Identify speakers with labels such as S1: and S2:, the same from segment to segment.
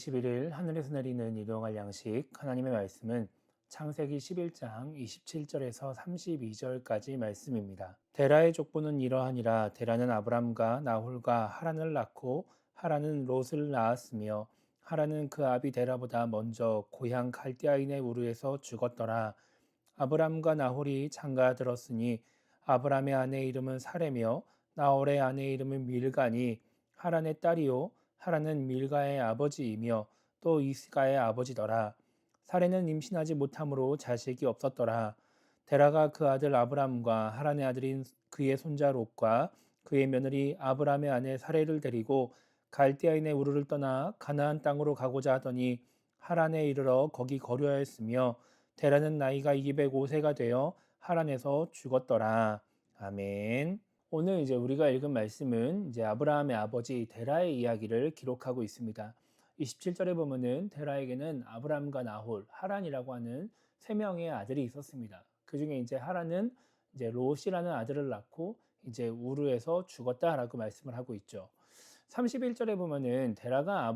S1: 21일 하늘에서 내리는 일용할 양식 하나님의 말씀은 창세기 11장 27절에서 32절까지 말씀입니다. 데라의 족보는 이러하니라. 데라는 아브람과 나홀과 하란을 낳고 하란은 롯을 낳았으며 하란은 그 아비 데라보다 먼저 고향 갈대아인의 우르에서 죽었더라. 아브람과 나홀이 장가 들었으니 아브람의 아내 이름은 사레며 나홀의 아내 이름은 밀가니 하란의 딸이요 하란은 밀가의 아버지이며 또 이스가의 아버지더라. 사레는 임신하지 못함으로 자식이 없었더라. 데라가 그 아들 아브람과 하란의 아들인 그의 손자 롯과 그의 며느리 아브람의 아내 사레를 데리고 갈대아인의 우르를 떠나 가나안 땅으로 가고자 하더니 하란에 이르러 거기 거류하였으며 데라는 나이가 205세가 되어 하란에서 죽었더라. 아멘. 오늘 이제 우리가 읽은 말씀은 이제 아브라함의 아버지 데라의 이야기를 기록하고 있습니다. 27절에 보면은 데라에게는 아브람과 나홀, 하란이라고 하는 세 명의 아들이 있었습니다. 그 중에 이제 하란은 이제 롯이라는 아들을 낳고 이제 우르에서 죽었다라고 말씀을 하고 있죠. 31절에 보면은 데라가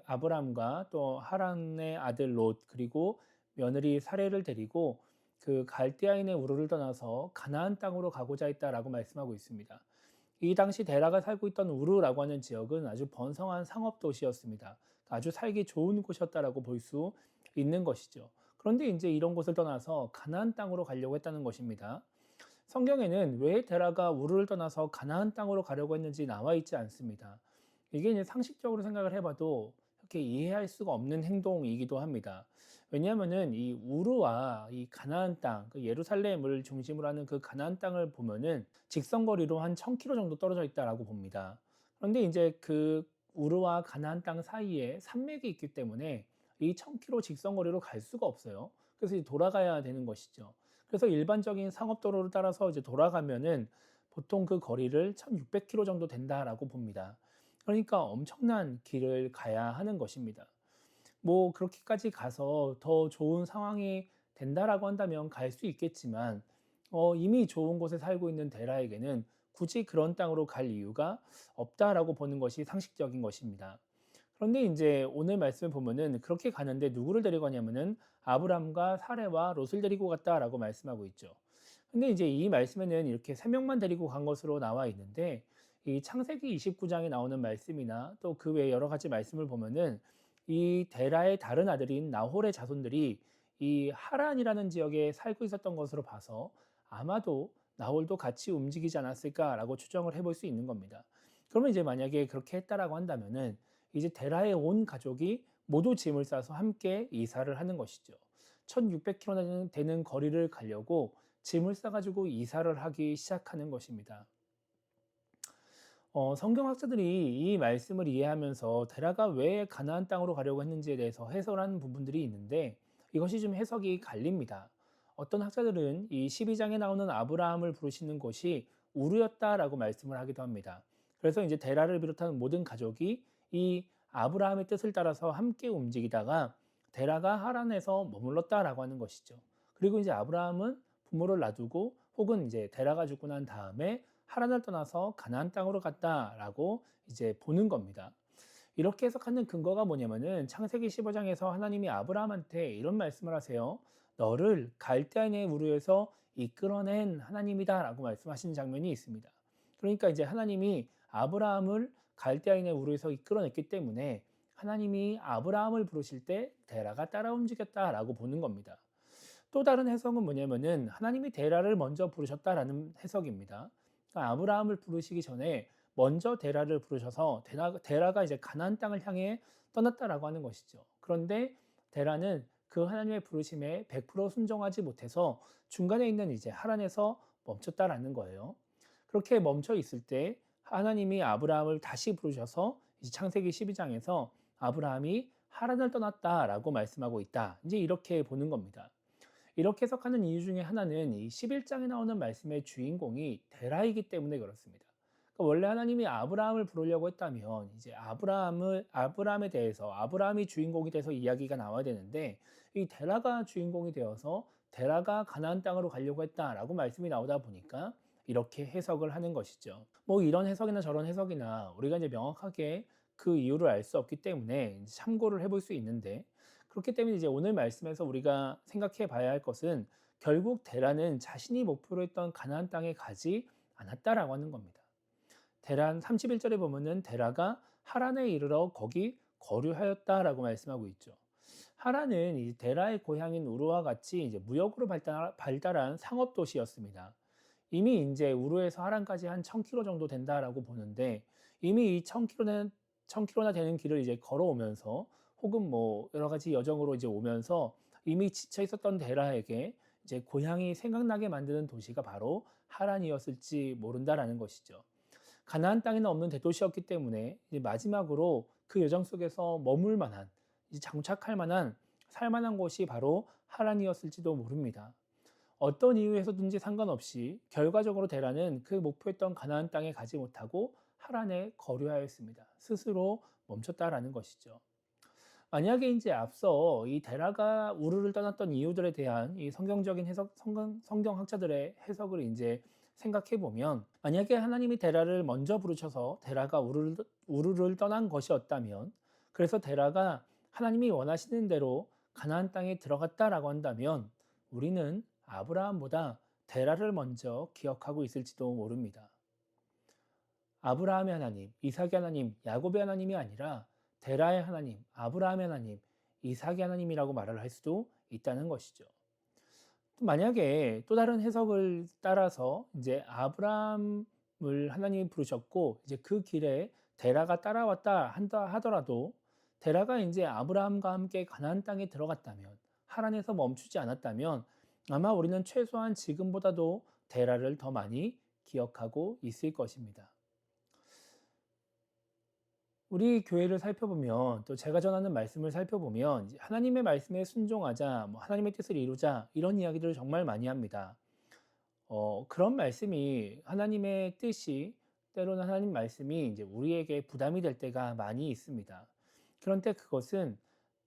S1: 아브람과 또 하란의 아들 롯 그리고 며느리 사레를 데리고 그 갈대아인의 우르를 떠나서 가나안 땅으로 가고자 했다라고 말씀하고 있습니다. 이 당시 데라가 살고 있던 우르라고 하는 지역은 아주 번성한 상업 도시였습니다. 아주 살기 좋은 곳이었다라고 볼 수 있는 것이죠. 그런데 이제 이런 곳을 떠나서 가나안 땅으로 가려고 했다는 것입니다. 성경에는 왜 데라가 우르를 떠나서 가나안 땅으로 가려고 했는지 나와 있지 않습니다. 이게 이제 상식적으로 생각을 해봐도 이렇게 이해할 수가 없는 행동이기도 합니다. 왜냐하면은 이 우르와 이 가나안 땅, 그 예루살렘을 중심으로 하는 그 가나안 땅을 보면은 직선거리로 한 1000km 정도 떨어져 있다라고 봅니다. 그런데 이제 그 우르와 가나안 땅 사이에 산맥이 있기 때문에 이 1000km 직선거리로 갈 수가 없어요. 그래서 이제 돌아가야 되는 것이죠. 그래서 일반적인 상업도로를 따라서 이제 돌아가면은 보통 그 거리를 1600km 정도 된다라고 봅니다. 그러니까 엄청난 길을 가야 하는 것입니다. 뭐 그렇게까지 가서 더 좋은 상황이 된다라고 한다면 갈 수 있겠지만 이미 좋은 곳에 살고 있는 데라에게는 굳이 그런 땅으로 갈 이유가 없다라고 보는 것이 상식적인 것입니다. 그런데 이제 오늘 말씀을 보면은 그렇게 가는데 누구를 데리고 가냐면은 아브람과 사레와 롯을 데리고 갔다라고 말씀하고 있죠. 근데 이제 이 말씀에는 이렇게 세 명만 데리고 간 것으로 나와 있는데 이 창세기 29장에 나오는 말씀이나 또 그 외 여러 가지 말씀을 보면은 이 데라의 다른 아들인 나홀의 자손들이 이 하란이라는 지역에 살고 있었던 것으로 봐서 아마도 나홀도 같이 움직이지 않았을까라고 추정을 해볼 수 있는 겁니다. 그러면 이제 만약에 그렇게 했다라고 한다면은 이제 데라의 온 가족이 모두 짐을 싸서 함께 이사를 하는 것이죠. 1600km 되는 거리를 가려고 짐을 싸가지고 이사를 하기 시작하는 것입니다. 성경학자들이 이 말씀을 이해하면서 데라가 왜 가나안 땅으로 가려고 했는지에 대해서 해설하는 부분들이 있는데 이것이 좀 해석이 갈립니다. 어떤 학자들은 이 12장에 나오는 아브라함을 부르시는 곳이 우르였다라고 말씀을 하기도 합니다. 그래서 이제 데라를 비롯한 모든 가족이 이 아브라함의 뜻을 따라서 함께 움직이다가 데라가 하란에서 머물렀다라고 하는 것이죠. 그리고 이제 아브라함은 부모를 놔두고 혹은 이제 데라가 죽고 난 다음에 하란을 떠나서 가나안 땅으로 갔다라고 이제 보는 겁니다. 이렇게 해석하는 근거가 뭐냐면은 창세기 15장에서 하나님이 아브라함한테 이런 말씀을 하세요. 너를 갈대아인의 우르에서 이끌어낸 하나님이다라고 말씀하시는 장면이 있습니다. 그러니까 이제 하나님이 아브라함을 갈대아인의 우르에서 이끌어냈기 때문에 하나님이 아브라함을 부르실 때 데라가 따라 움직였다라고 보는 겁니다. 또 다른 해석은 뭐냐면은 하나님이 데라를 먼저 부르셨다라는 해석입니다. 그러니까 아브라함을 부르시기 전에 먼저 데라를 부르셔서 데라가 이제 가나안 땅을 향해 떠났다라고 하는 것이죠. 그런데 데라는 그 하나님의 부르심에 100% 순종하지 못해서 중간에 있는 이제 하란에서 멈췄다라는 거예요. 그렇게 멈춰 있을 때 하나님이 아브라함을 다시 부르셔서 이제 창세기 12장에서 아브라함이 하란을 떠났다라고 말씀하고 있다. 이제 이렇게 보는 겁니다. 이렇게 해석하는 이유 중에 하나는 이 11장에 나오는 말씀의 주인공이 데라이기 때문에 그렇습니다. 그러니까 원래 하나님이 아브라함을 부르려고 했다면 이제 아브라함에 대해서 아브라함이 주인공이 돼서 이야기가 나와야 되는데 이 데라가 주인공이 되어서 데라가 가나안 땅으로 가려고 했다라고 말씀이 나오다 보니까 이렇게 해석을 하는 것이죠. 뭐 이런 해석이나 저런 해석이나 우리가 이제 명확하게 그 이유를 알 수 없기 때문에 이제 참고를 해볼 수 있는데, 그렇기 때문에 이제 오늘 말씀에서 우리가 생각해 봐야 할 것은 결국 데라는 자신이 목표로 했던 가나안 땅에 가지 않았다라고 하는 겁니다. 데란 31절에 보면은 데라가 하란에 이르러 거기 거류하였다라고 말씀하고 있죠. 하란은 이 데라의 고향인 우르와 같이 이제 무역으로 발달한 상업 도시였습니다. 이미 이제 우르에서 하란까지 한 1000km 정도 된다라고 보는데, 이미 이 1000km나 되는 길을 이제 걸어오면서 혹은 뭐 여러 가지 여정으로 이제 오면서 이미 지쳐 있었던 데라에게 이제 고향이 생각나게 만드는 도시가 바로 하란이었을지 모른다라는 것이죠. 가나안 땅에는 없는 대도시였기 때문에 이제 마지막으로 그 여정 속에서 머물 만한, 이제 장착할 만한, 살 만한 곳이 바로 하란이었을지도 모릅니다. 어떤 이유에서든지 상관없이 결과적으로 데라는 그 목표했던 가나안 땅에 가지 못하고 하란에 거류하였습니다. 스스로 멈췄다라는 것이죠. 만약에 이제 앞서 이 데라가 우르를 떠났던 이유들에 대한 이 성경적인 해석, 성경학자들의 해석을 이제 생각해 보면, 만약에 하나님이 데라를 먼저 부르셔서 데라가 우르를 떠난 것이었다면, 그래서 데라가 하나님이 원하시는 대로 가나안 땅에 들어갔다라고 한다면, 우리는 아브라함보다 데라를 먼저 기억하고 있을지도 모릅니다. 아브라함의 하나님, 이삭의 하나님, 야곱의 하나님이 아니라 데라의 하나님, 아브라함의 하나님, 이삭의 하나님이라고 말을 할 수도 있다는 것이죠. 또 만약에 또 다른 해석을 따라서 이제 아브라함을 하나님이 부르셨고 이제 그 길에 데라가 따라왔다 한다 하더라도, 데라가 이제 아브라함과 함께 가나안 땅에 들어갔다면, 하란에서 멈추지 않았다면, 아마 우리는 최소한 지금보다도 데라를 더 많이 기억하고 있을 것입니다. 우리 교회를 살펴보면, 또 제가 전하는 말씀을 살펴보면 이제 하나님의 말씀에 순종하자, 뭐 하나님의 뜻을 이루자, 이런 이야기들을 정말 많이 합니다. 그런 말씀이, 하나님의 뜻이, 때로는 하나님 말씀이 이제 우리에게 부담이 될 때가 많이 있습니다. 그런데 그것은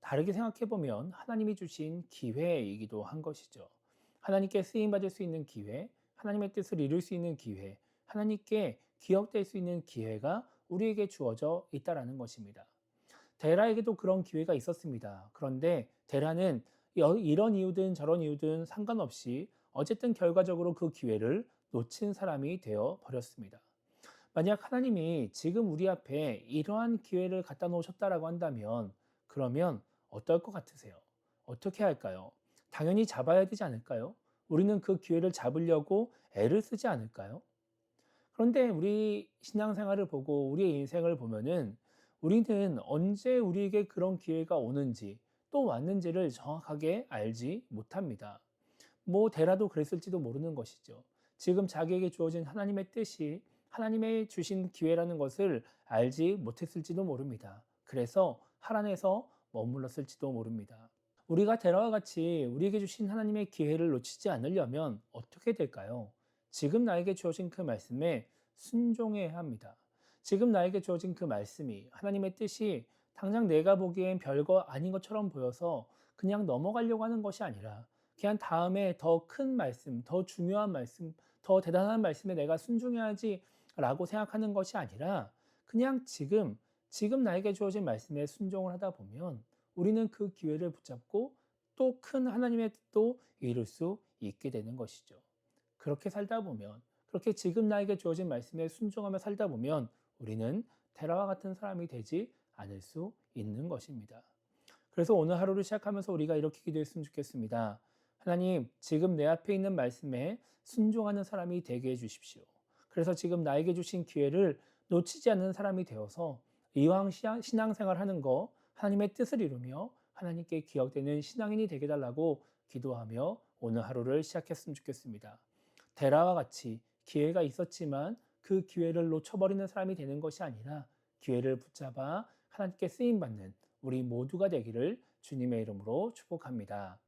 S1: 다르게 생각해 보면 하나님이 주신 기회이기도 한 것이죠. 하나님께 쓰임 받을 수 있는 기회, 하나님의 뜻을 이룰 수 있는 기회, 하나님께 기억될 수 있는 기회가 우리에게 주어져 있다라는 것입니다. 데라에게도 그런 기회가 있었습니다. 그런데 데라는 이런 이유든 저런 이유든 상관없이 어쨌든 결과적으로 그 기회를 놓친 사람이 되어 버렸습니다. 만약 하나님이 지금 우리 앞에 이러한 기회를 갖다 놓으셨다라고 한다면, 그러면 어떨 것 같으세요? 어떻게 할까요? 당연히 잡아야 되지 않을까요? 우리는 그 기회를 잡으려고 애를 쓰지 않을까요? 그런데 우리 신앙생활을 보고 우리의 인생을 보면은, 우리는 언제 우리에게 그런 기회가 오는지 또 왔는지를 정확하게 알지 못합니다. 뭐 데라도 그랬을지도 모르는 것이죠. 지금 자기에게 주어진 하나님의 뜻이 하나님의 주신 기회라는 것을 알지 못했을지도 모릅니다. 그래서 하란에서 머물렀을지도 모릅니다. 우리가 데라와 같이 우리에게 주신 하나님의 기회를 놓치지 않으려면 어떻게 될까요? 지금 나에게 주어진 그 말씀에 순종해야 합니다. 지금 나에게 주어진 그 말씀이, 하나님의 뜻이 당장 내가 보기엔 별거 아닌 것처럼 보여서 그냥 넘어가려고 하는 것이 아니라, 그냥 다음에 더 큰 말씀, 더 중요한 말씀, 더 대단한 말씀에 내가 순종해야지 라고 생각하는 것이 아니라, 그냥 지금 나에게 주어진 말씀에 순종을 하다 보면 우리는 그 기회를 붙잡고 또 큰 하나님의 뜻도 이룰 수 있게 되는 것이죠. 그렇게 살다 보면, 그렇게 지금 나에게 주어진 말씀에 순종하며 살다 보면 우리는 데라와 같은 사람이 되지 않을 수 있는 것입니다. 그래서 오늘 하루를 시작하면서 우리가 이렇게 기도했으면 좋겠습니다. 하나님, 지금 내 앞에 있는 말씀에 순종하는 사람이 되게 해주십시오. 그래서 지금 나에게 주신 기회를 놓치지 않는 사람이 되어서 이왕 신앙생활 하는 거 하나님의 뜻을 이루며 하나님께 기억되는 신앙인이 되게 달라고 기도하며 오늘 하루를 시작했으면 좋겠습니다. 데라와 같이 기회가 있었지만 그 기회를 놓쳐버리는 사람이 되는 것이 아니라, 기회를 붙잡아 하나님께 쓰임받는 우리 모두가 되기를 주님의 이름으로 축복합니다.